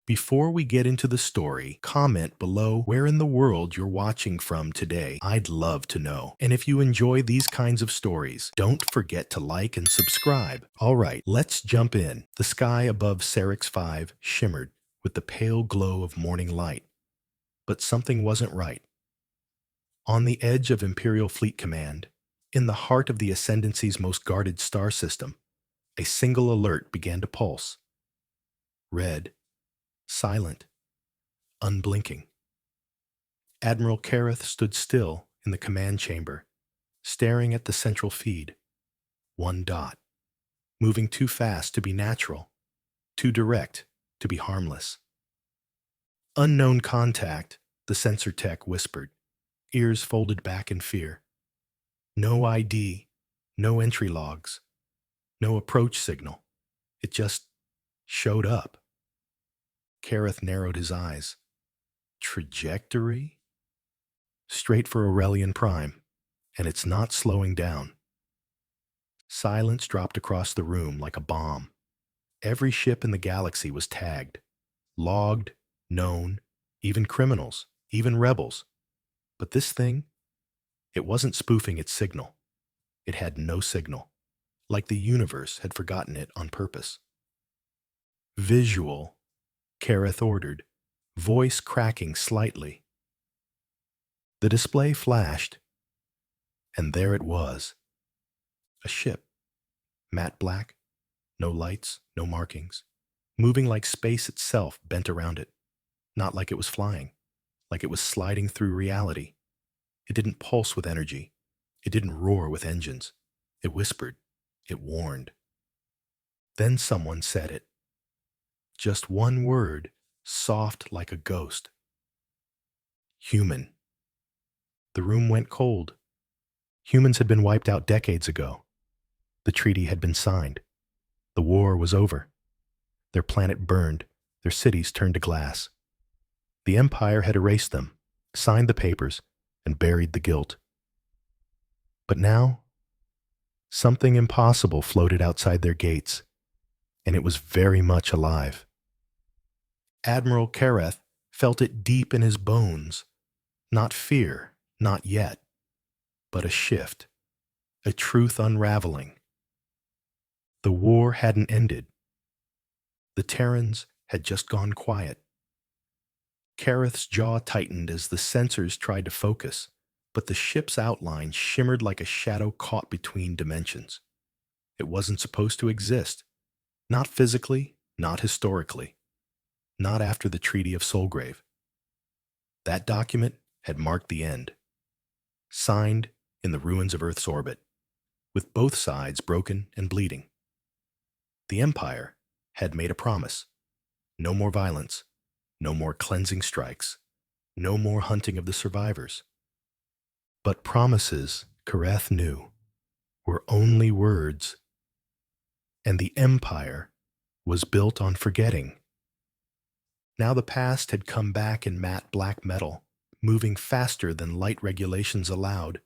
Before we get into the story, comment below where in the world you're watching from today. I'd love to know. And if you enjoy these kinds of stories, don't forget to like and subscribe. Alright, let's jump in. The sky above Serix 5 shimmered with the pale glow of morning light. But something wasn't right. On the edge of Imperial Fleet Command, in the heart of the Ascendancy's most guarded star system, a single alert began to pulse. Red. Silent, unblinking. Admiral Kareth stood still in the command chamber, staring at the central feed. One dot, moving too fast to be natural, too direct to be harmless. Unknown contact, the sensor tech whispered, ears folded back in fear. No ID, no entry logs, no approach signal. It just showed up. Kareth narrowed his eyes. Trajectory? Straight for Aurelian Prime, and it's not slowing down. Silence dropped across the room like a bomb. Every ship in the galaxy was tagged, logged, known, even criminals, even rebels. But this thing, it wasn't spoofing its signal. It had no signal, like the universe had forgotten it on purpose. Visual, Kareth ordered, voice cracking slightly. The display flashed, and there it was. A ship, matte black, no lights, no markings, moving like space itself bent around it, not like it was flying, like it was sliding through reality. It didn't pulse with energy. It didn't roar with engines. It whispered. It warned. Then someone said it. Just one word, soft like a ghost. Human. The room went cold. Humans had been wiped out decades ago. The treaty had been signed. The war was over. Their planet burned. Their cities turned to glass. The Empire had erased them, signed the papers, and buried the guilt. But now, something impossible floated outside their gates, and it was very much alive. Admiral Kareth felt it deep in his bones. Not fear, not yet, but a shift, a truth unraveling. The war hadn't ended. The Terrans had just gone quiet. Kareth's jaw tightened as the sensors tried to focus, but the ship's outline shimmered like a shadow caught between dimensions. It wasn't supposed to exist. Not physically, not historically. Not after the Treaty of Soulgrave. That document had marked the end. Signed in the ruins of Earth's orbit, with both sides broken and bleeding. The Empire had made a promise. No more violence, no more cleansing strikes, no more hunting of the survivors. But promises, Kareth knew, were only words. And the Empire was built on forgetting. Now the past had come back in matte black metal, moving faster than light regulations allowed,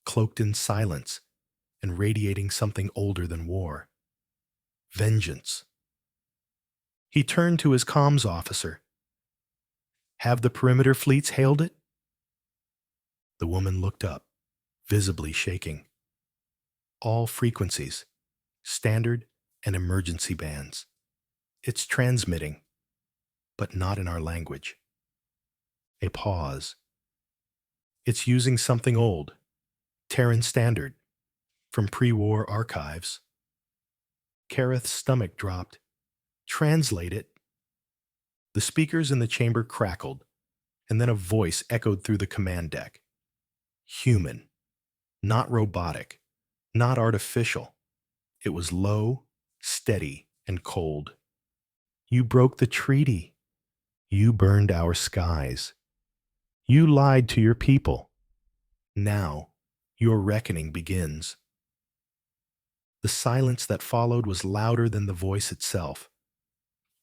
cloaked in silence, and radiating something older than war. Vengeance. He turned to his comms officer. Have the perimeter fleets hailed it? The woman looked up, visibly shaking. All frequencies, standard and emergency bands. It's transmitting, but not in our language. A pause. It's using something old, Terran Standard, from pre-war archives. Kareth's stomach dropped. Translate it. The speakers in the chamber crackled, and then a voice echoed through the command deck. Human. Not robotic. Not artificial. It was low, steady, and cold. You broke the treaty. You burned our skies. You lied to your people. Now, your reckoning begins. The silence that followed was louder than the voice itself.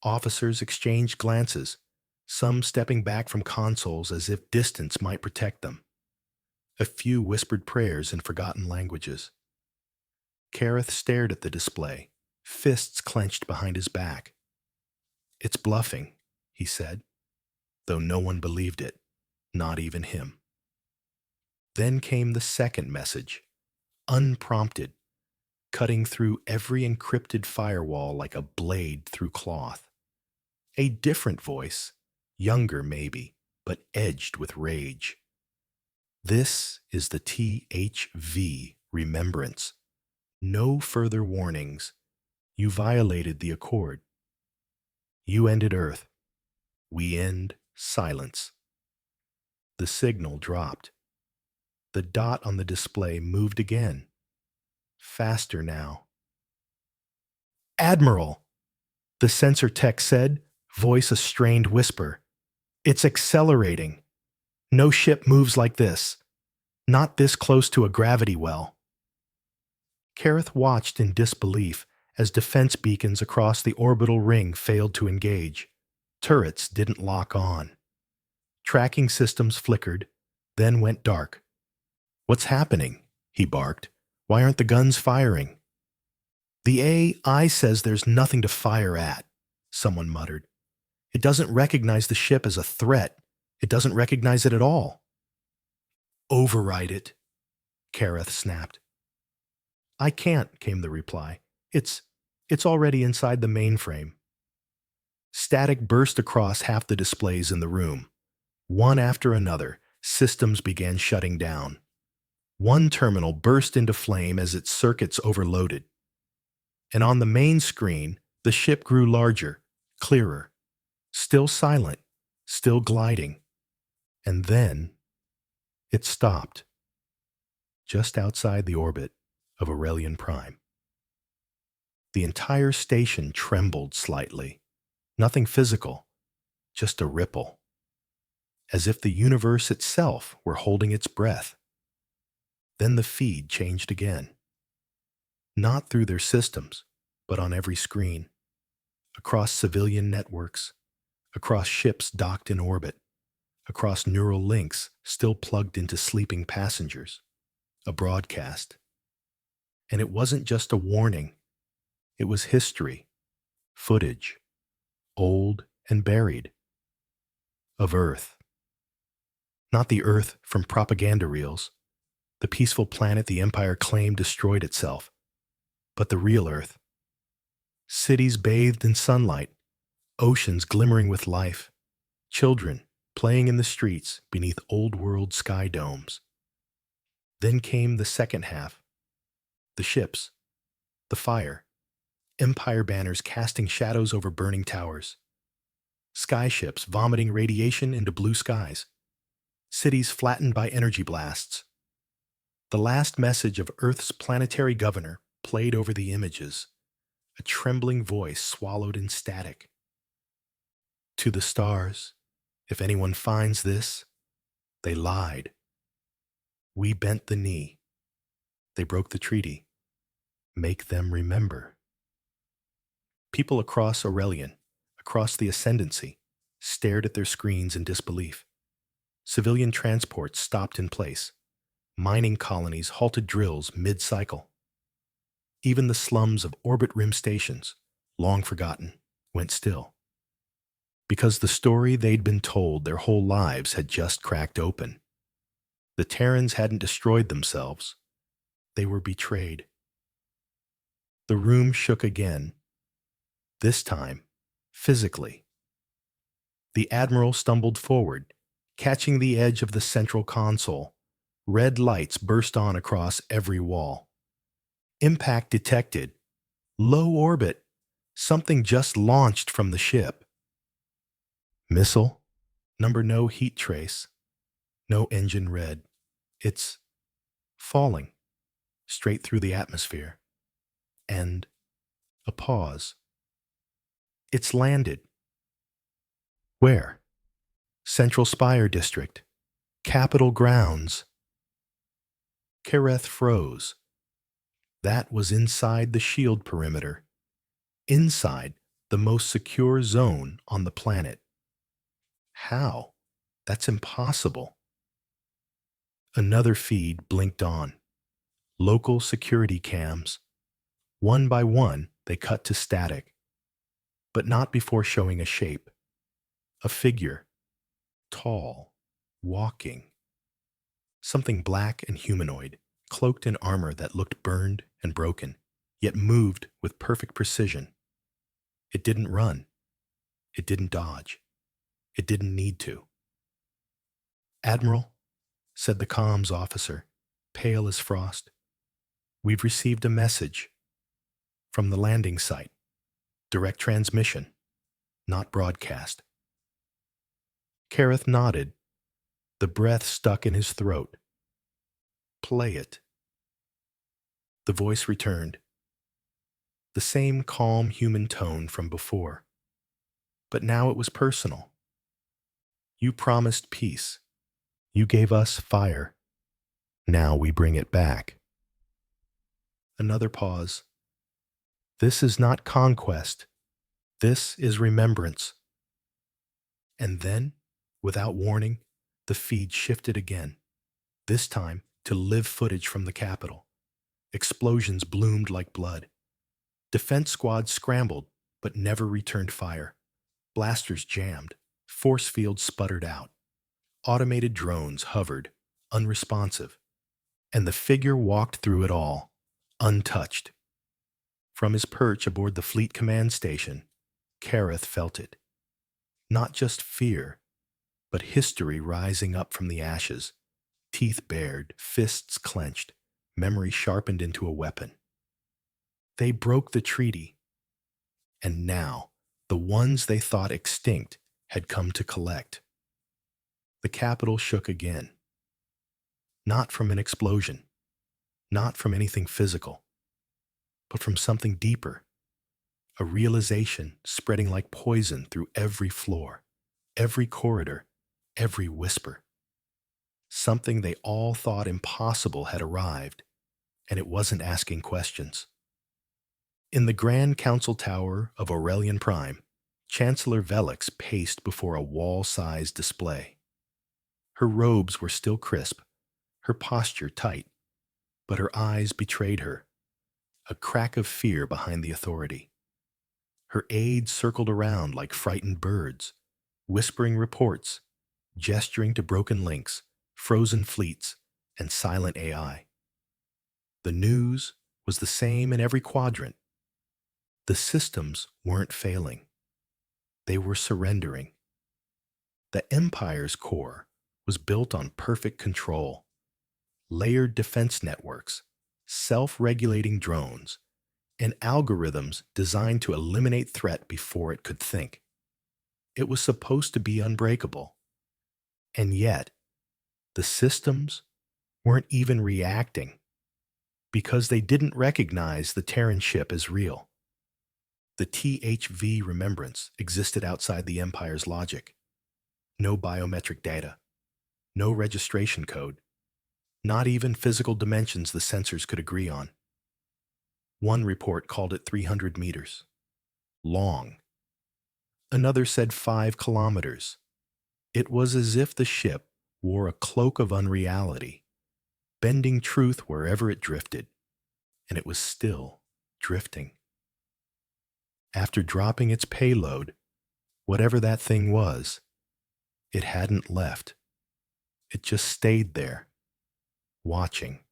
Officers exchanged glances, some stepping back from consoles as if distance might protect them. A few whispered prayers in forgotten languages. Kareth stared at the display, fists clenched behind his back. It's bluffing, he said, though no one believed it, not even him. Then came the second message, unprompted, cutting through every encrypted firewall like a blade through cloth. A different voice, younger maybe, but edged with rage. This is the THV remembrance. No further warnings. You violated the accord. You ended Earth. We end silence. The signal dropped. The dot on the display moved again. Faster now. Admiral, the sensor tech said, voice a strained whisper. It's accelerating. No ship moves like this. Not this close to a gravity well. Kareth watched in disbelief as defense beacons across the orbital ring failed to engage. Turrets didn't lock on. Tracking systems flickered, then went dark. What's happening? He barked. Why aren't the guns firing? The AI says there's nothing to fire at, someone muttered. It doesn't recognize the ship as a threat. It doesn't recognize it at all. Override it, Kareth snapped. I can't, came the reply. It's already inside the mainframe. Static burst across half the displays in the room. One after another, systems began shutting down. One terminal burst into flame as its circuits overloaded. And on the main screen, the ship grew larger, clearer, still silent, still gliding. And then it stopped, just outside the orbit of Aurelian Prime. The entire station trembled slightly. Nothing physical, just a ripple, as if the universe itself were holding its breath. Then the feed changed again. Not through their systems, but on every screen, across civilian networks, across ships docked in orbit, across neural links still plugged into sleeping passengers. A broadcast. And it wasn't just a warning. It was history, footage, old and buried, of Earth. Not the Earth from propaganda reels, the peaceful planet the Empire claimed destroyed itself, but the real Earth. Cities bathed in sunlight, oceans glimmering with life, children playing in the streets beneath old-world sky domes. Then came the second half, the ships, the fire, Empire banners casting shadows over burning towers, skyships vomiting radiation into blue skies, cities flattened by energy blasts. The last message of Earth's planetary governor played over the images, a trembling voice swallowed in static. To the stars, if anyone finds this, they lied. We bent the knee. They broke the treaty. Make them remember. People across Aurelian, across the Ascendancy, stared at their screens in disbelief. Civilian transports stopped in place. Mining colonies halted drills mid-cycle. Even the slums of orbit rim stations, long forgotten, went still. Because the story they'd been told their whole lives had just cracked open. The Terrans hadn't destroyed themselves. They were betrayed. The room shook again. This time, physically. The Admiral stumbled forward, catching the edge of the central console. Red lights burst on across every wall. Impact detected. Low orbit. Something just launched from the ship. Missile. Number no heat trace. No engine red. It's falling. Straight through the atmosphere. And a pause. It's landed. Where? Central Spire District. Capitol Grounds. Kareth froze. That was inside the shield perimeter. Inside the most secure zone on the planet. How? That's impossible. Another feed blinked on. Local security cams. One by one, they cut to static. But not before showing a shape. A figure, tall, walking. Something black and humanoid, cloaked in armor that looked burned and broken, yet moved with perfect precision. It didn't run. It didn't dodge. It didn't need to. "Admiral," said the comms officer, pale as frost, "we've received a message from the landing site. Direct transmission, not broadcast." Kareth nodded, the breath stuck in his throat. "Play it." The voice returned, the same calm human tone from before. But now it was personal. "You promised peace. You gave us fire. Now we bring it back." Another pause. "This is not conquest. This is remembrance." And then, without warning, the feed shifted again, this time to live footage from the Capitol. Explosions bloomed like blood. Defense squads scrambled, but never returned fire. Blasters jammed. Force fields sputtered out. Automated drones hovered, unresponsive. And the figure walked through it all, untouched. From his perch aboard the fleet command station, Kareth felt it. Not just fear, but history rising up from the ashes, teeth bared, fists clenched, memory sharpened into a weapon. They broke the treaty, and now the ones they thought extinct had come to collect. The Capitol shook again. Not from an explosion, not from anything physical, but from something deeper. A realization spreading like poison through every floor, every corridor, every whisper. Something they all thought impossible had arrived, and it wasn't asking questions. In the Grand Council Tower of Aurelian Prime, Chancellor Velix paced before a wall-sized display. Her robes were still crisp, her posture tight, but her eyes betrayed her, a crack of fear behind the authority. Her aides circled around like frightened birds, whispering reports, gesturing to broken links, frozen fleets, and silent AI. The news was the same in every quadrant. The systems weren't failing. They were surrendering. The Empire's core was built on perfect control, layered defense networks, self-regulating drones, and algorithms designed to eliminate threat before it could think. It was supposed to be unbreakable. And yet, the systems weren't even reacting because they didn't recognize the Terran ship as real. The THV remembrance existed outside the Empire's logic. No biometric data, no registration code, not even physical dimensions the sensors could agree on. One report called it 300 meters. Long. Another said 5 kilometers. It was as if the ship wore a cloak of unreality, bending truth wherever it drifted, and it was still drifting. After dropping its payload, whatever that thing was, it hadn't left. It just stayed there, watching.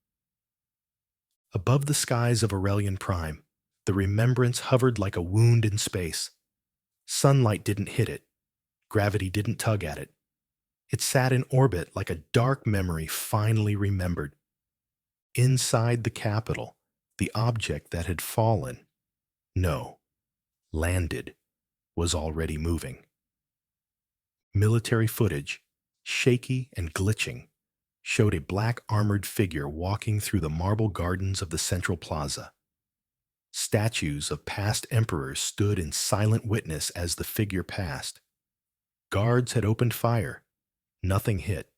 Above the skies of Aurelian Prime, the remembrance hovered like a wound in space. Sunlight didn't hit it. Gravity didn't tug at it. It sat in orbit like a dark memory finally remembered. Inside the Capitol, the object that had fallen, no, landed, was already moving. Military footage, shaky and glitching, showed a black armored figure walking through the marble gardens of the central plaza. Statues of past emperors stood in silent witness as the figure passed. Guards had opened fire. Nothing hit.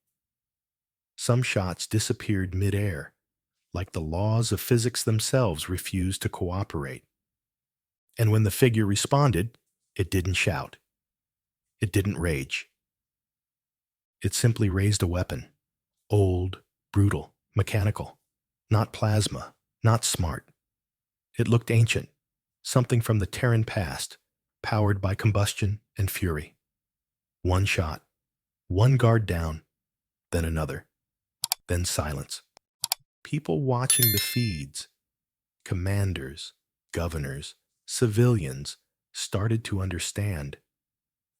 Some shots disappeared mid-air, like the laws of physics themselves refused to cooperate. And when the figure responded, it didn't shout. It didn't rage. It simply raised a weapon. Old, brutal, mechanical. Not plasma, not smart. It looked ancient, something from the Terran past, powered by combustion and fury. One shot, one guard down, then another, then silence. People watching the feeds, commanders, governors, civilians, started to understand.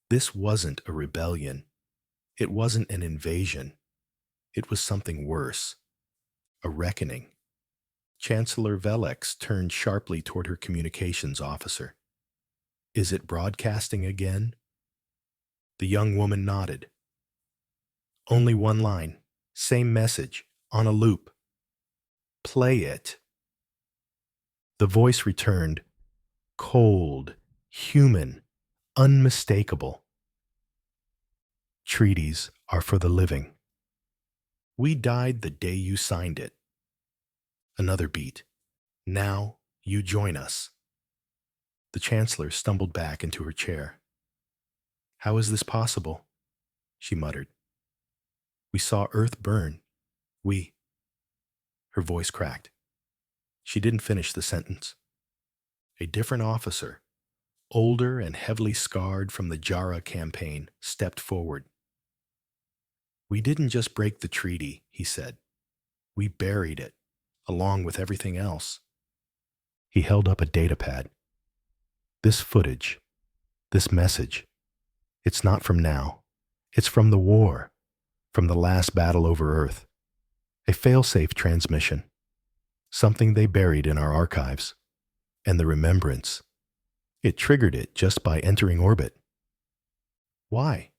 This wasn't a rebellion. It wasn't an invasion. It was something worse, a reckoning. Chancellor Velex turned sharply toward her communications officer. Is it broadcasting again? The young woman nodded. Only one line, same message, on a loop. Play it. The voice returned, cold, human, unmistakable. Treaties are for the living. We died the day you signed it. Another beat. Now you join us. The Chancellor stumbled back into her chair. How is this possible? She muttered. We saw Earth burn. We. Her voice cracked. She didn't finish the sentence. A different officer, older and heavily scarred from the Jara campaign, stepped forward. We didn't just break the treaty, he said. We buried it, along with everything else. He held up a datapad. This footage, this message, it's not from now. It's from the war, from the last battle over Earth. A fail-safe transmission, something they buried in our archives. And the remembrance, it triggered it just by entering orbit. Why?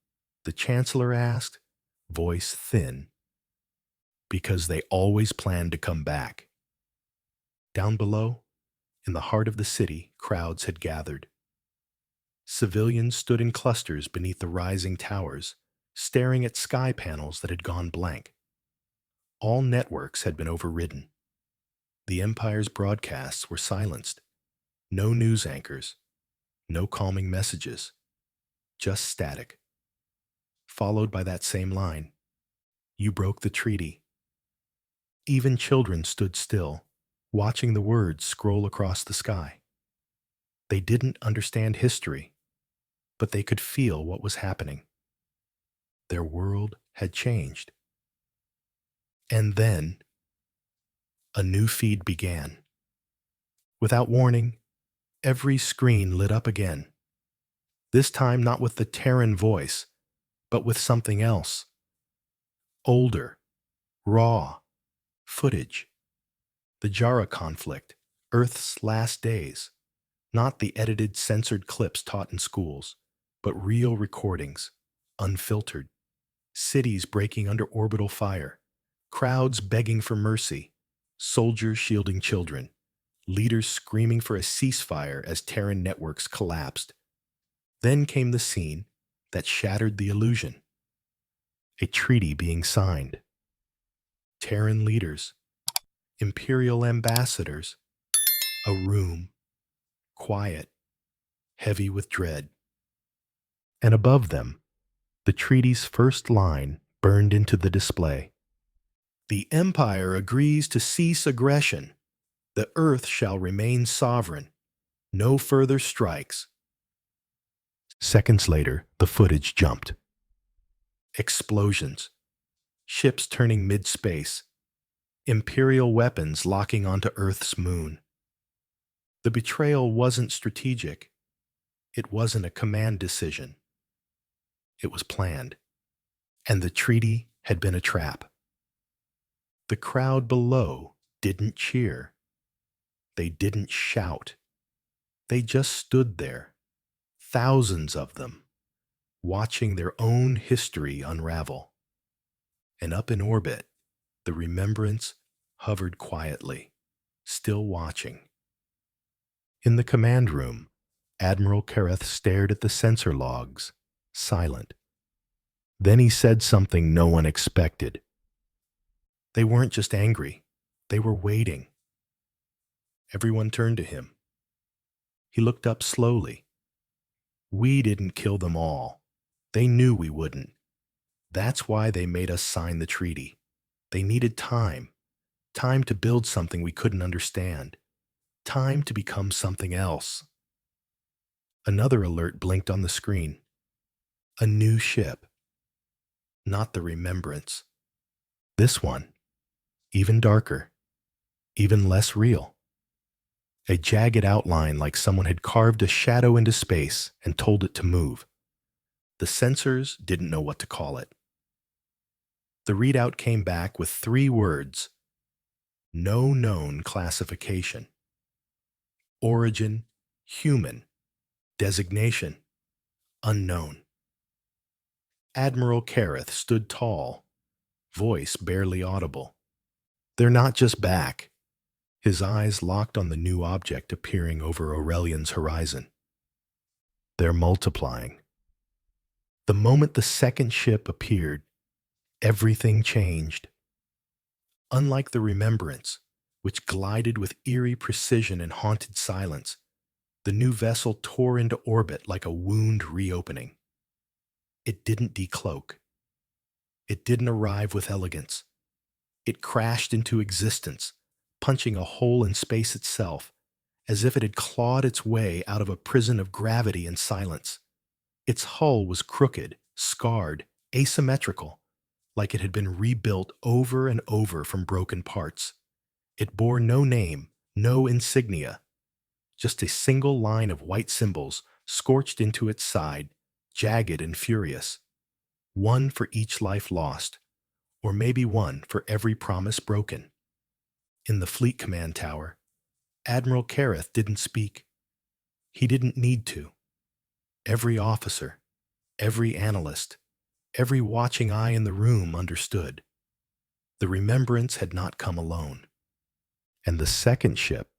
The Chancellor asked, voice thin. Because they always planned to come back. Down below, in the heart of the city, crowds had gathered. Civilians stood in clusters beneath the rising towers, staring at sky panels that had gone blank. All networks had been overridden. The Empire's broadcasts were silenced. No news anchors, no calming messages, just static. Followed by that same line, you broke the treaty. Even children stood still, watching the words scroll across the sky. They didn't understand history, but they could feel what was happening. Their world had changed. And then, a new feed began. Without warning, every screen lit up again. This time not with the Terran voice, but with something else. Older, raw, footage. The Jara conflict, Earth's last days. Not the edited, censored clips taught in schools, but real recordings, unfiltered. Cities breaking under orbital fire. Crowds begging for mercy. Soldiers shielding children. Leaders screaming for a ceasefire as Terran networks collapsed. Then came the scene that shattered the illusion. A treaty being signed. Terran leaders. Imperial ambassadors. A room. Quiet. Heavy with dread. And above them, the treaty's first line burned into the display. The Empire agrees to cease aggression. The Earth shall remain sovereign. No further strikes. Seconds later, the footage jumped. Explosions. Ships turning mid-space. Imperial weapons locking onto Earth's moon. The betrayal wasn't strategic. It wasn't a command decision. It was planned. And the treaty had been a trap. The crowd below didn't cheer. They didn't shout. They just stood there, thousands of them, watching their own history unravel. And up in orbit, the remembrance hovered quietly, still watching. In the command room, Admiral Kareth stared at the sensor logs, silent. Then he said something no one expected. They weren't just angry. They were waiting. Everyone turned to him. He looked up slowly. We didn't kill them all. They knew we wouldn't. That's why they made us sign the treaty. They needed time. Time to build something we couldn't understand. Time to become something else. Another alert blinked on the screen. A new ship, not the Remembrance. This one, even darker, even less real. A jagged outline like someone had carved a shadow into space and told it to move. The sensors didn't know what to call it. The readout came back with 3 words: no known classification. Origin, human. Designation, unknown. Admiral Kareth stood tall, voice barely audible. They're not just back. His eyes locked on the new object appearing over Aurelian's horizon. They're multiplying. The moment the second ship appeared, everything changed. Unlike the Remembrance, which glided with eerie precision and haunted silence, the new vessel tore into orbit like a wound reopening. It didn't decloak. It didn't arrive with elegance. It crashed into existence, punching a hole in space itself, as if it had clawed its way out of a prison of gravity and silence. Its hull was crooked, scarred, asymmetrical, like it had been rebuilt over and over from broken parts. It bore no name, no insignia, just a single line of white symbols scorched into its side, jagged and furious. One for each life lost, or maybe one for every promise broken. In the Fleet Command Tower, Admiral Kareth didn't speak. He didn't need to. Every officer, every analyst, every watching eye in the room understood. The Remembrance had not come alone, and the second ship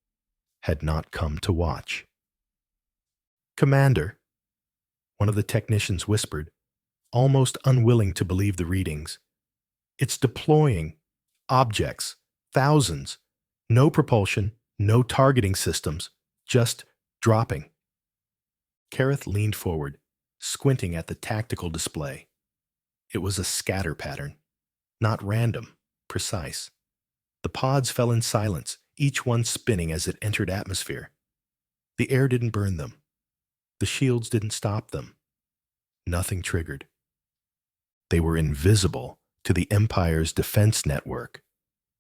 had not come to watch. "Commander," one of the technicians whispered, almost unwilling to believe the readings. "It's deploying. Objects. Thousands. No propulsion, no targeting systems, just dropping." Kareth leaned forward, squinting at the tactical display. It was a scatter pattern, not random, precise. The pods fell in silence, each one spinning as it entered atmosphere. The air didn't burn them. The shields didn't stop them. Nothing triggered. They were invisible to the Empire's defense network,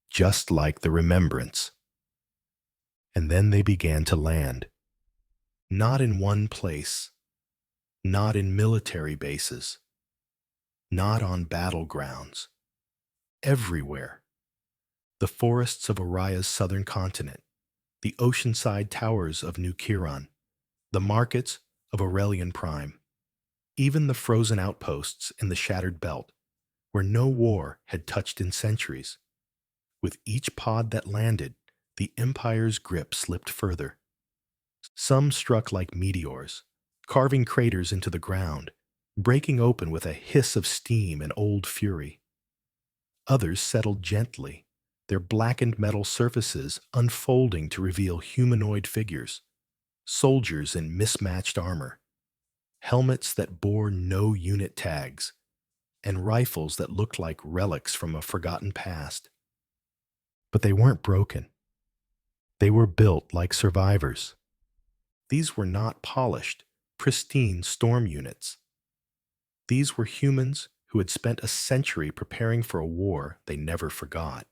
just like the Remembrance. And then they began to land. Not in one place, not in military bases, not on battlegrounds. Everywhere. The forests of Oria's southern continent, the oceanside towers of New Chiron, the markets of Aurelian Prime, even the frozen outposts in the shattered belt, where no war had touched in centuries. With each pod that landed, the Empire's grip slipped further. Some struck like meteors, carving craters into the ground, breaking open with a hiss of steam and old fury. Others settled gently, their blackened metal surfaces unfolding to reveal humanoid figures, soldiers in mismatched armor, helmets that bore no unit tags, and rifles that looked like relics from a forgotten past. But they weren't broken. They were built like survivors. These were not polished, pristine storm units. These were humans who had spent a century preparing for a war they never forgot.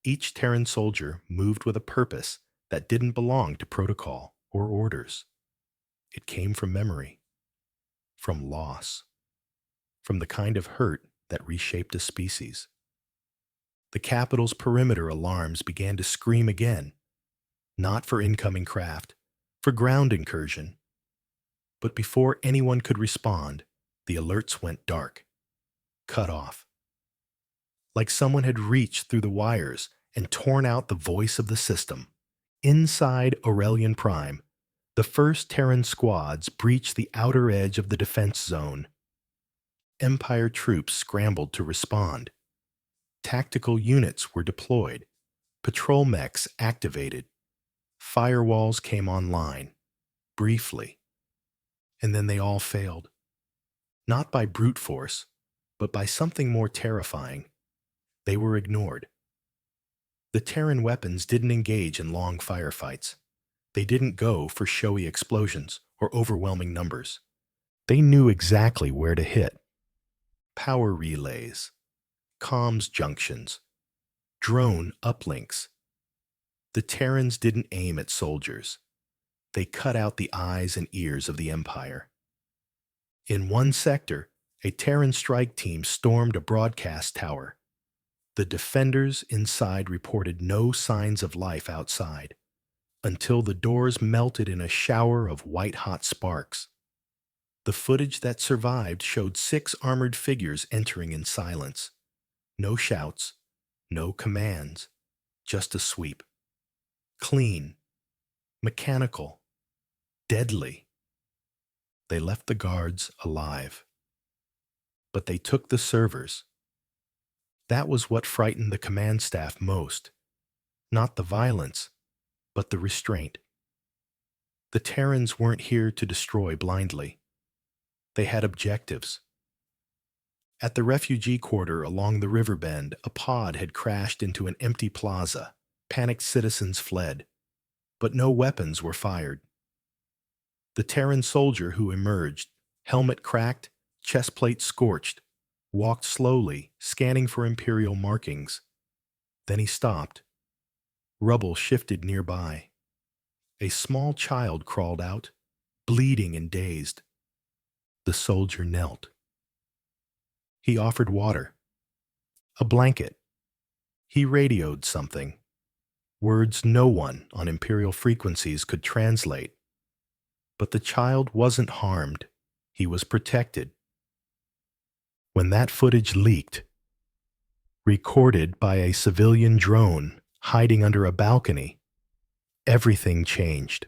Each Terran soldier moved with a purpose that didn't belong to protocol or orders. It came from memory, from loss, from the kind of hurt that reshaped a species. The capital's perimeter alarms began to scream again, not for incoming craft, for ground incursion. But before anyone could respond, the alerts went dark, cut off. Like someone had reached through the wires and torn out the voice of the system. Inside Aurelian Prime, the first Terran squads breached the outer edge of the defense zone. Empire troops scrambled to respond. Tactical units were deployed, patrol mechs activated, firewalls came online, briefly, and then they all failed. Not by brute force, but by something more terrifying. They were ignored. The Terran weapons didn't engage in long firefights. They didn't go for showy explosions or overwhelming numbers. They knew exactly where to hit. Power relays, comms junctions, drone uplinks. The Terrans didn't aim at soldiers. They cut out the eyes and ears of the Empire. In one sector, a Terran strike team stormed a broadcast tower. The defenders inside reported no signs of life outside, until the doors melted in a shower of white-hot sparks. The footage that survived showed 6 armored figures entering in silence. No shouts, no commands, just a sweep. Clean, mechanical, deadly. They left the guards alive. But they took the servers. That was what frightened the command staff most. Not the violence, but the restraint. The Terrans weren't here to destroy blindly. They had objectives. At the refugee quarter along the river bend, a pod had crashed into an empty plaza. Panicked citizens fled, but no weapons were fired. The Terran soldier who emerged, helmet cracked, chest plate scorched, walked slowly, scanning for Imperial markings. Then he stopped. Rubble shifted nearby. A small child crawled out, bleeding and dazed. The soldier knelt. He offered water, a blanket. He radioed something, words no one on Imperial frequencies could translate. But the child wasn't harmed. He was protected. When that footage leaked, recorded by a civilian drone hiding under a balcony, everything changed.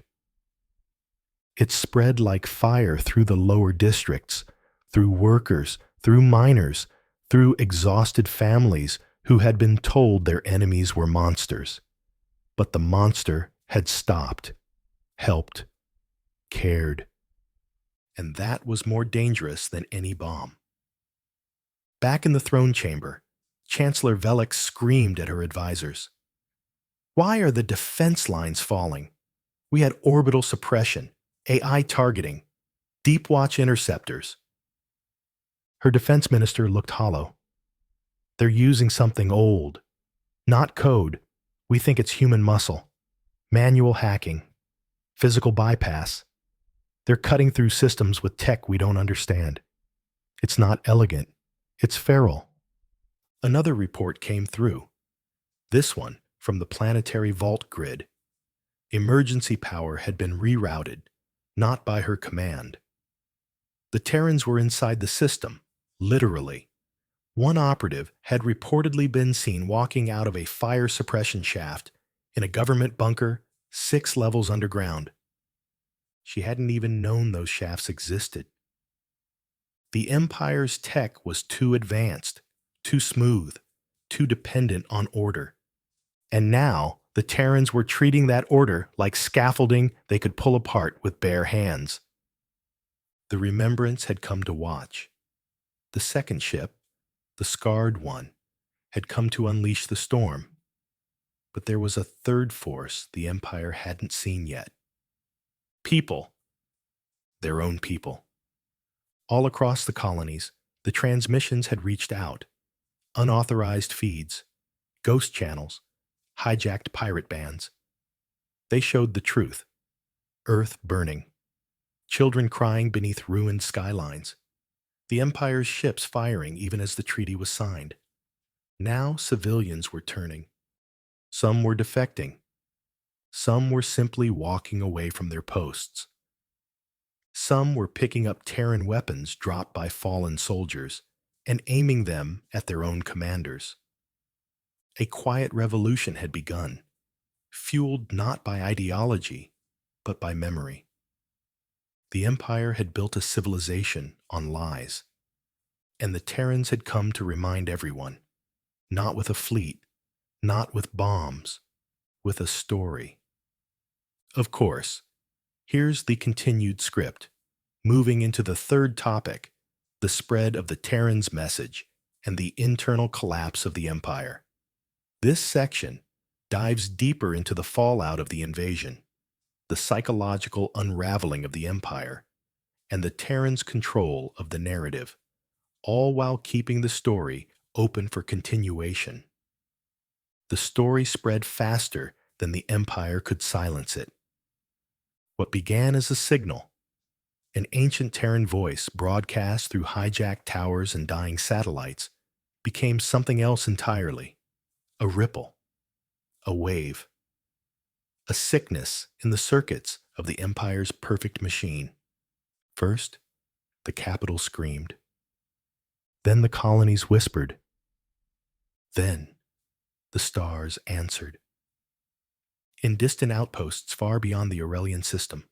It spread like fire through the lower districts, through workers, through miners, through exhausted families who had been told their enemies were monsters. But the monster had stopped, helped, cared. And that was more dangerous than any bomb. Back in the throne chamber, Chancellor Velix screamed at her advisors. Why are the defense lines falling? We had orbital suppression, AI targeting, deep watch interceptors. Her defense minister looked hollow. They're using something old. Not code. We think it's human muscle. Manual hacking. Physical bypass. They're cutting through systems with tech we don't understand. It's not elegant. It's feral. Another report came through. This one from the planetary vault grid. Emergency power had been rerouted, not by her command. The Terrans were inside the system, literally. One operative had reportedly been seen walking out of a fire suppression shaft in a government bunker 6 levels underground. She hadn't even known those shafts existed. The Empire's tech was too advanced, too smooth, too dependent on order. And now, the Terrans were treating that order like scaffolding they could pull apart with bare hands. The Remembrance had come to watch. The second ship, the scarred one, had come to unleash the storm. But there was a third force the Empire hadn't seen yet. People. Their own people. All across the colonies, the transmissions had reached out. Unauthorized feeds, ghost channels, hijacked pirate bands. They showed the truth. Earth burning. Children crying beneath ruined skylines. The Empire's ships firing even as the treaty was signed. Now civilians were turning. Some were defecting. Some were simply walking away from their posts. Some were picking up Terran weapons dropped by fallen soldiers and aiming them at their own commanders. A quiet revolution had begun, fueled not by ideology, but by memory. The Empire had built a civilization on lies, and the Terrans had come to remind everyone, not with a fleet, not with bombs, with a story. Of course, here's the continued script, moving into the third topic, the spread of the Terrans' message and the internal collapse of the Empire. This section dives deeper into the fallout of the invasion, the psychological unraveling of the Empire, and the Terran's control of the narrative, all while keeping the story open for continuation. The story spread faster than the Empire could silence it. What began as a signal, an ancient Terran voice broadcast through hijacked towers and dying satellites, became something else entirely. A ripple, a wave, a sickness in the circuits of the Empire's perfect machine. First, the capital screamed. Then the colonies whispered. Then, the stars answered. In distant outposts far beyond the Aurelian system,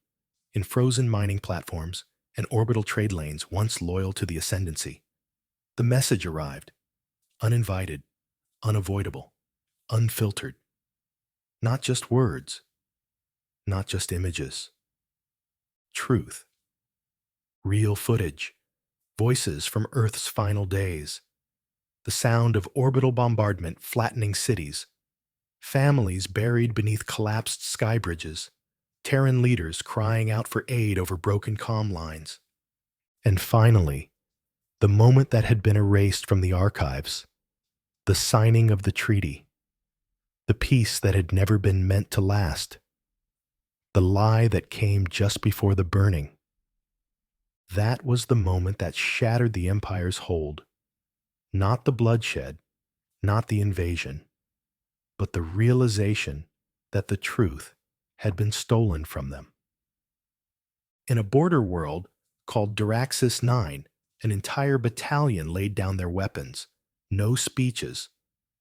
in frozen mining platforms and orbital trade lanes once loyal to the Ascendancy, the message arrived, uninvited, unavoidable, unfiltered. Not just words, not just images. Truth. Real footage. Voices from Earth's final days. The sound of orbital bombardment flattening cities. Families buried beneath collapsed sky bridges. Terran leaders crying out for aid over broken comm lines. And finally, the moment that had been erased from the archives. The signing of the treaty. The peace that had never been meant to last. The lie that came just before the burning. That was the moment that shattered the Empire's hold. Not the bloodshed, not the invasion, but the realization that the truth had been stolen from them. In a border world called Duraxis 9, an entire battalion laid down their weapons. No speeches,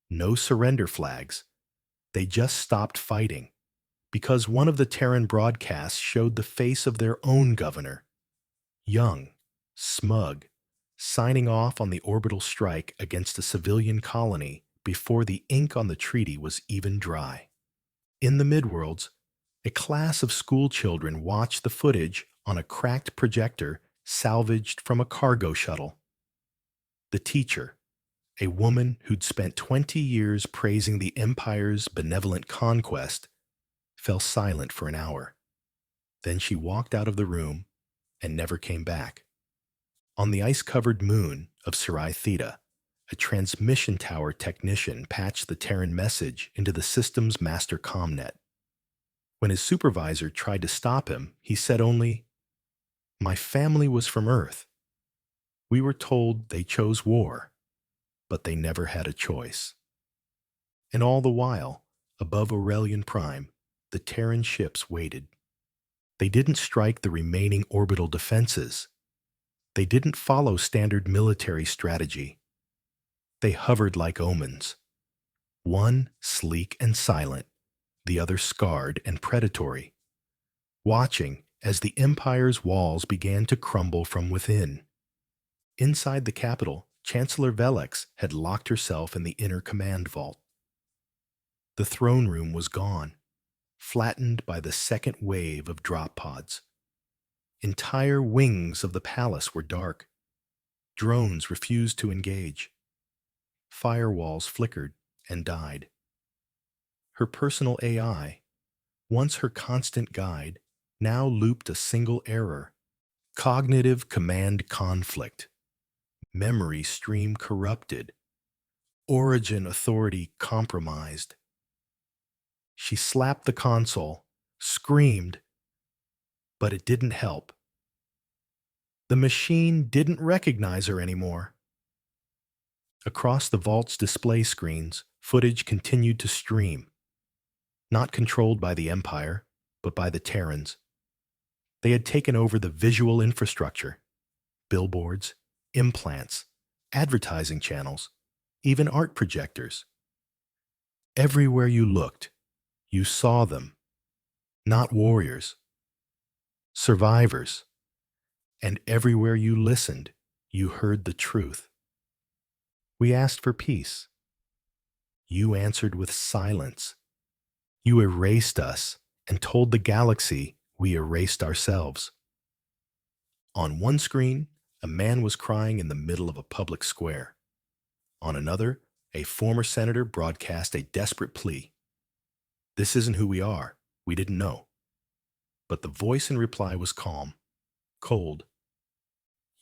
no surrender flags. They just stopped fighting because one of the Terran broadcasts showed the face of their own governor. Young, smug, signing off on the orbital strike against a civilian colony before the ink on the treaty was even dry. In the midworlds, a class of school children watched the footage on a cracked projector salvaged from a cargo shuttle. The teacher, a woman who'd spent 20 years praising the Empire's benevolent conquest, fell silent for an hour. Then she walked out of the room and never came back. On the ice-covered moon of Serai Theta, a transmission tower technician patched the Terran message into the system's master comnet. When his supervisor tried to stop him, he said only, "My family was from Earth. We were told they chose war, but they never had a choice." And all the while, above Aurelian Prime, the Terran ships waited. They didn't strike the remaining orbital defenses. They didn't follow standard military strategy. They hovered like omens. One sleek and silent, the other scarred and predatory, watching as the Empire's walls began to crumble from within. Inside the capital, Chancellor Velix had locked herself in the inner command vault. The throne room was gone, flattened by the second wave of drop pods. Entire wings of the palace were dark. Drones refused to engage. Firewalls flickered and died. Her personal AI, once her constant guide, now looped a single error. Cognitive command conflict. Memory stream corrupted. Origin authority compromised. She slapped the console, screamed, but it didn't help. The machine didn't recognize her anymore. Across the vault's display screens, footage continued to stream, not controlled by the Empire, but by the Terrans. They had taken over the visual infrastructure, billboards, implants, advertising channels, even art projectors. Everywhere you looked, you saw them, not warriors, survivors. And everywhere you listened, you heard the truth. We asked for peace. You answered with silence. You erased us and told the galaxy we erased ourselves. On one screen, a man was crying in the middle of a public square. On another, a former senator broadcast a desperate plea. "This isn't who we are. We didn't know." But the voice in reply was calm, cold,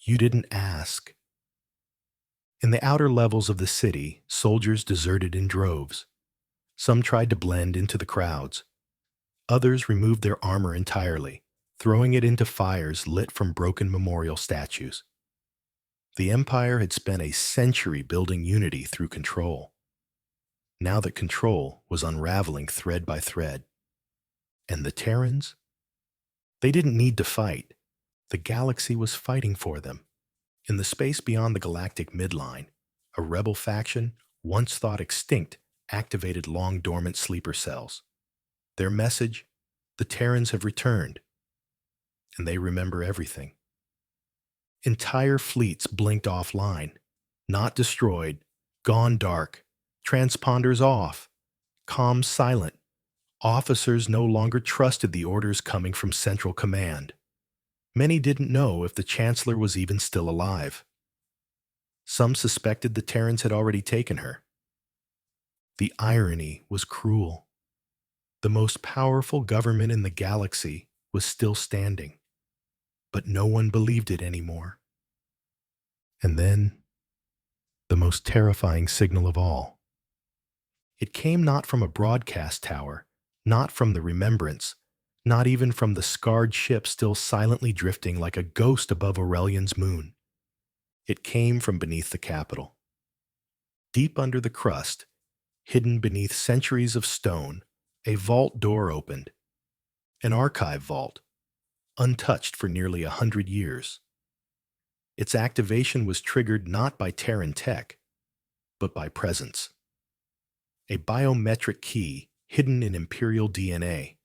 You didn't ask. In the outer levels of the city, soldiers deserted in droves. Some tried to blend into the crowds. Others removed their armor entirely, throwing it into fires lit from broken memorial statues. The Empire had spent a century building unity through control. Now that control was unraveling thread by thread. And the Terrans? They didn't need to fight. The galaxy was fighting for them. In the space beyond the galactic midline, a rebel faction, once thought extinct, activated long-dormant sleeper cells. Their message: the Terrans have returned, and they remember everything. Entire fleets blinked offline, not destroyed, gone dark, transponders off, comms silent. Officers no longer trusted the orders coming from Central Command. Many didn't know if the Chancellor was even still alive. Some suspected the Terrans had already taken her. The irony was cruel. The most powerful government in the galaxy was still standing, but no one believed it anymore. And then, the most terrifying signal of all. It came not from a broadcast tower, not from the Remembrance, not even from the scarred ship still silently drifting like a ghost above Aurelian's moon. It came from beneath the capital. Deep under the crust, hidden beneath centuries of stone, a vault door opened. An archive vault, untouched for nearly 100 years. Its activation was triggered not by Terran tech, but by presence. A biometric key hidden in Imperial DNA,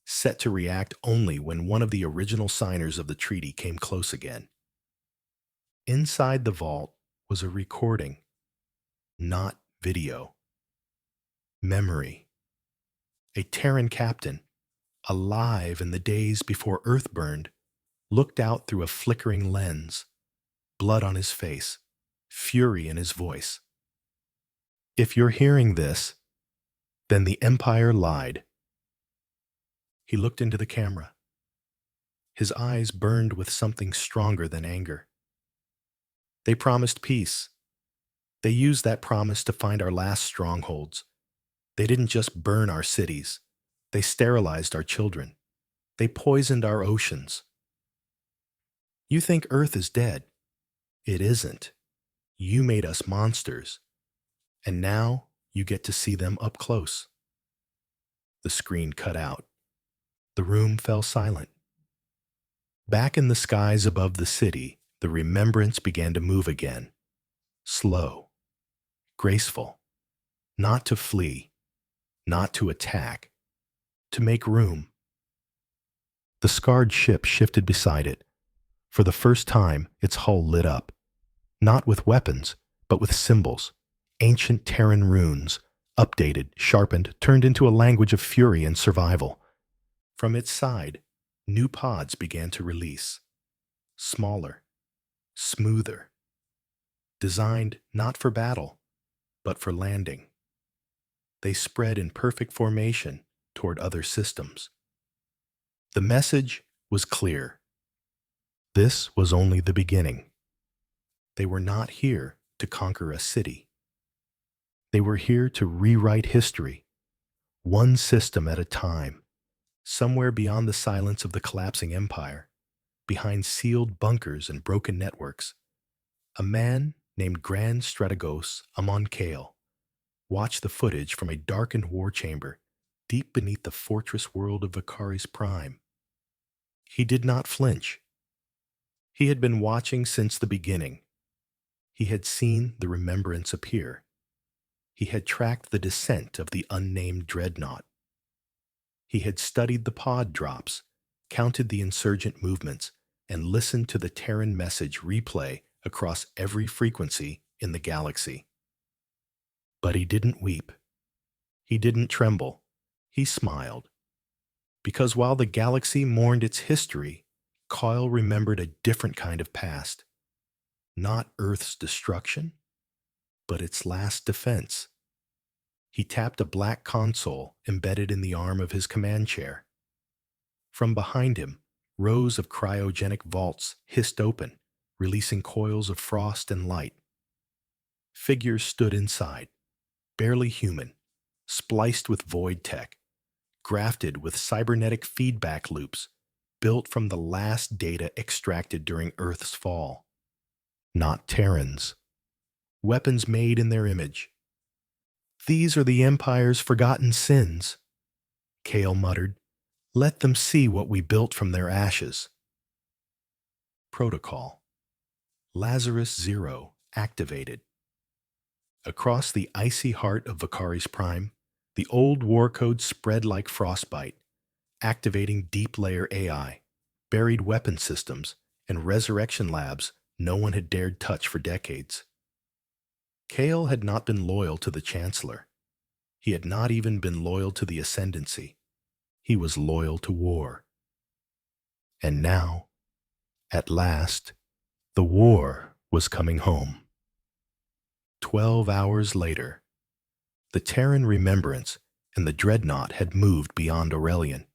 set to react only when one of the original signers of the treaty came close again. Inside the vault was a recording, not video. Memory. A Terran captain, alive in the days before Earth burned, looked out through a flickering lens, blood on his face, fury in his voice. If you're hearing this, then the Empire lied. He looked into the camera. His eyes burned with something stronger than anger. They promised peace. They used that promise to find our last strongholds. They didn't just burn our cities. They sterilized our children. They poisoned our oceans. You think Earth is dead. It isn't. You made us monsters. And now you get to see them up close. The screen cut out. The room fell silent. Back in the skies above the city, the Remembrance began to move again. Slow. Graceful. Not to flee. Not to attack. To make room. The scarred ship shifted beside it. For the first time, its hull lit up. Not with weapons, but with symbols. Ancient Terran runes, updated, sharpened, turned into a language of fury and survival. From its side, new pods began to release. Smaller, smoother. Designed not for battle, but for landing. They spread in perfect formation toward other systems. The message was clear. This was only the beginning. They were not here to conquer a city. They were here to rewrite history, one system at a time, somewhere beyond the silence of the collapsing empire, behind sealed bunkers and broken networks. A man named Grand Strategos Amon Kale watched the footage from a darkened war chamber deep beneath the fortress world of Vicari's Prime. He did not flinch. He had been watching since the beginning. He had seen the Remembrance appear. He had tracked the descent of the unnamed dreadnought. He had studied the pod drops, counted the insurgent movements, and listened to the Terran message replay across every frequency in the galaxy. But he didn't weep. He didn't tremble. He smiled. Because while the galaxy mourned its history, Coyle remembered a different kind of past. Not Earth's destruction, but its last defense. He tapped a black console embedded in the arm of his command chair. From behind him, rows of cryogenic vaults hissed open, releasing coils of frost and light. Figures stood inside, barely human, spliced with void tech, grafted with cybernetic feedback loops built from the last data extracted during Earth's fall. Not Terrans. Weapons made in their image. These are the Empire's forgotten sins, Kale muttered. Let them see what we built from their ashes. Protocol. Lazarus Zero activated. Across the icy heart of Vakari's Prime, the old war code spread like frostbite, activating deep layer AI, buried weapon systems, and resurrection labs no one had dared touch for decades. Kale had not been loyal to the Chancellor. He had not even been loyal to the Ascendancy. He was loyal to war. And now, at last, the war was coming home. 12 hours later, the Terran Remembrance and the Dreadnought had moved beyond Aurelian.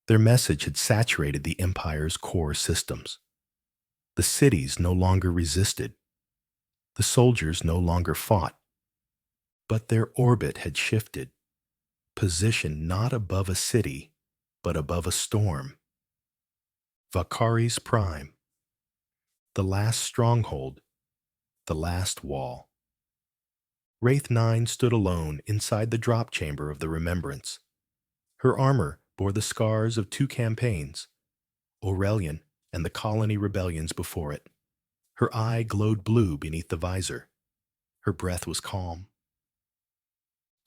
Their message had saturated the Empire's core systems. The cities no longer resisted. The soldiers no longer fought. But their orbit had shifted, positioned not above a city, but above a storm. Vakari's Prime. The last stronghold, the last wall. Wraith 9 stood alone inside the drop chamber of the Remembrance. Her armor bore the scars of 2 campaigns, Aurelian and the colony rebellions before it. Her eye glowed blue beneath the visor. Her breath was calm.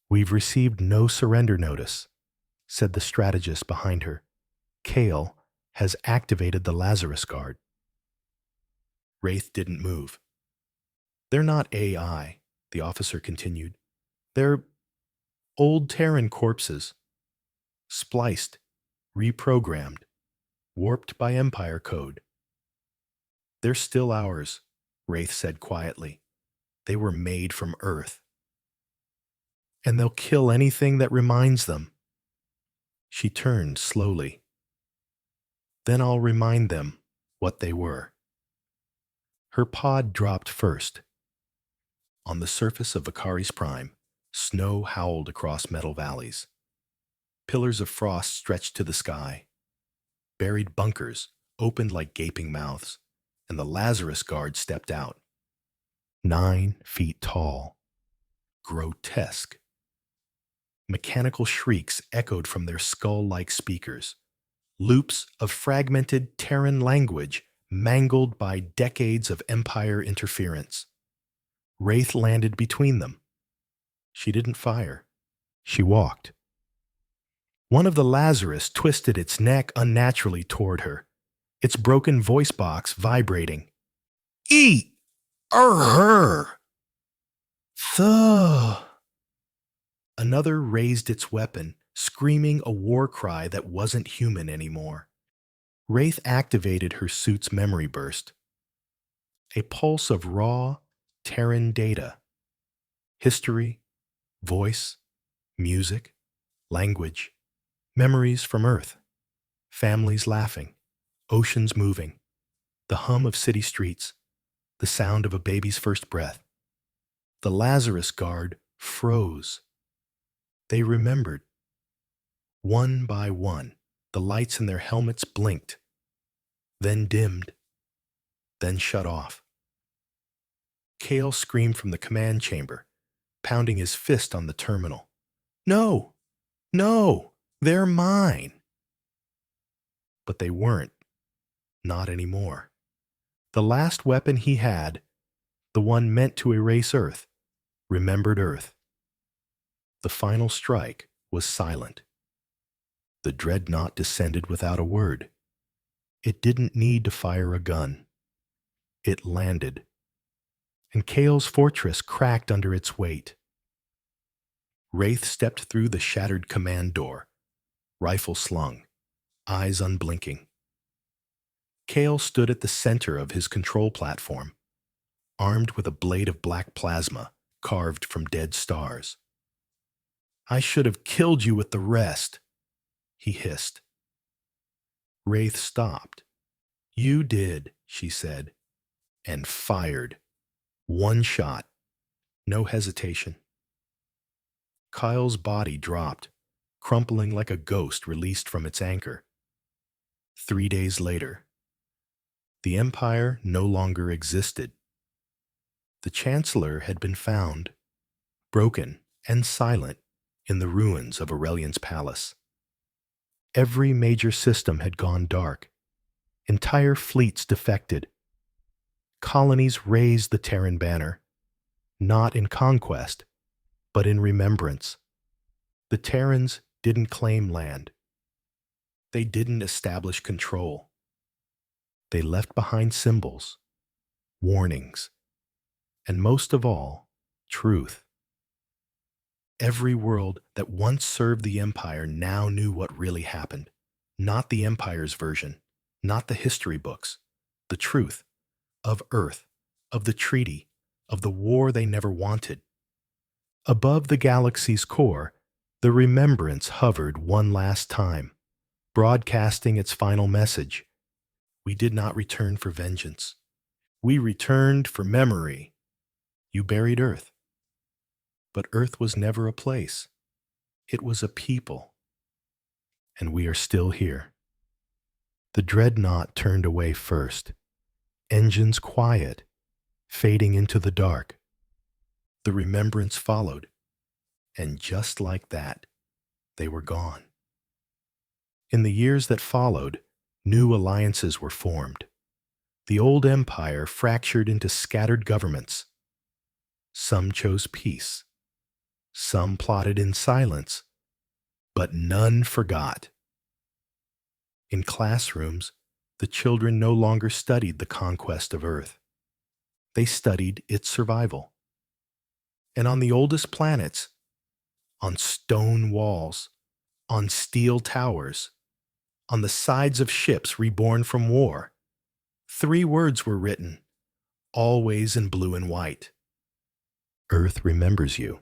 We've received no surrender notice, said the strategist behind her. Kale has activated the Lazarus Guard. Wraith didn't move. They're not AI, the officer continued. They're old Terran corpses, spliced, reprogrammed, warped by Empire code. They're still ours, Wraith said quietly. They were made from Earth. And they'll kill anything that reminds them. She turned slowly. Then I'll remind them what they were. Her pod dropped first. On the surface of Vakari's Prime, snow howled across metal valleys. Pillars of frost stretched to the sky. Buried bunkers opened like gaping mouths, and the Lazarus Guard stepped out. 9 feet tall. Grotesque. Mechanical shrieks echoed from their skull-like speakers. Loops of fragmented Terran language mangled by decades of Empire interference. Wraith landed between them. She didn't fire. She walked. One of the Lazarus twisted its neck unnaturally toward her, its broken voice box vibrating. Eat! Her! Thuh! Another raised its weapon, screaming a war cry that wasn't human anymore. Wraith activated her suit's memory burst. A pulse of raw, Terran data. History, voice, music, language, memories from Earth. Families laughing, oceans moving, the hum of city streets, the sound of a baby's first breath. The Lazarus Guard froze. They remembered. One by one, the lights in their helmets blinked, then dimmed, then shut off. Kale screamed from the command chamber, pounding his fist on the terminal. No! No! They're mine! But they weren't. Not anymore. The last weapon he had, the one meant to erase Earth, remembered Earth. The final strike was silent. The dreadnought descended without a word. It didn't need to fire a gun. It landed. And Kale's fortress cracked under its weight. Wraith stepped through the shattered command door, rifle slung, eyes unblinking. Kale stood at the center of his control platform, armed with a blade of black plasma carved from dead stars. I should have killed you with the rest, he hissed. Wraith stopped. You did, she said. and fired. One shot, no hesitation. Kyle's body dropped, crumpling like a ghost released from its anchor. 3 days later, the Empire no longer existed. The Chancellor had been found, broken and silent, in the ruins of Aurelian's palace. Every major system had gone dark. Entire fleets defected. Colonies raised the Terran banner, not in conquest, but in remembrance. The Terrans didn't claim land. They didn't establish control. They left behind symbols, warnings, and most of all, truth. Every world that once served the Empire now knew what really happened. Not the Empire's version, not the history books, the truth of Earth, of the treaty, of the war they never wanted. Above the galaxy's core, the remembrance hovered one last time, broadcasting its final message. We did not return for vengeance. We returned for memory. You buried Earth. But Earth was never a place. It was a people. And we are still here. The dreadnought turned away first, engines quiet, fading into the dark. The remembrance followed, and just like that, they were gone. In the years that followed, new alliances were formed. The old empire fractured into scattered governments. Some chose peace. Some plotted in silence, but none forgot. In classrooms, the children no longer studied the conquest of Earth. They studied its survival. And on the oldest planets, on stone walls, on steel towers, on the sides of ships reborn from war, 3 words were written, always in blue and white. Earth remembers you.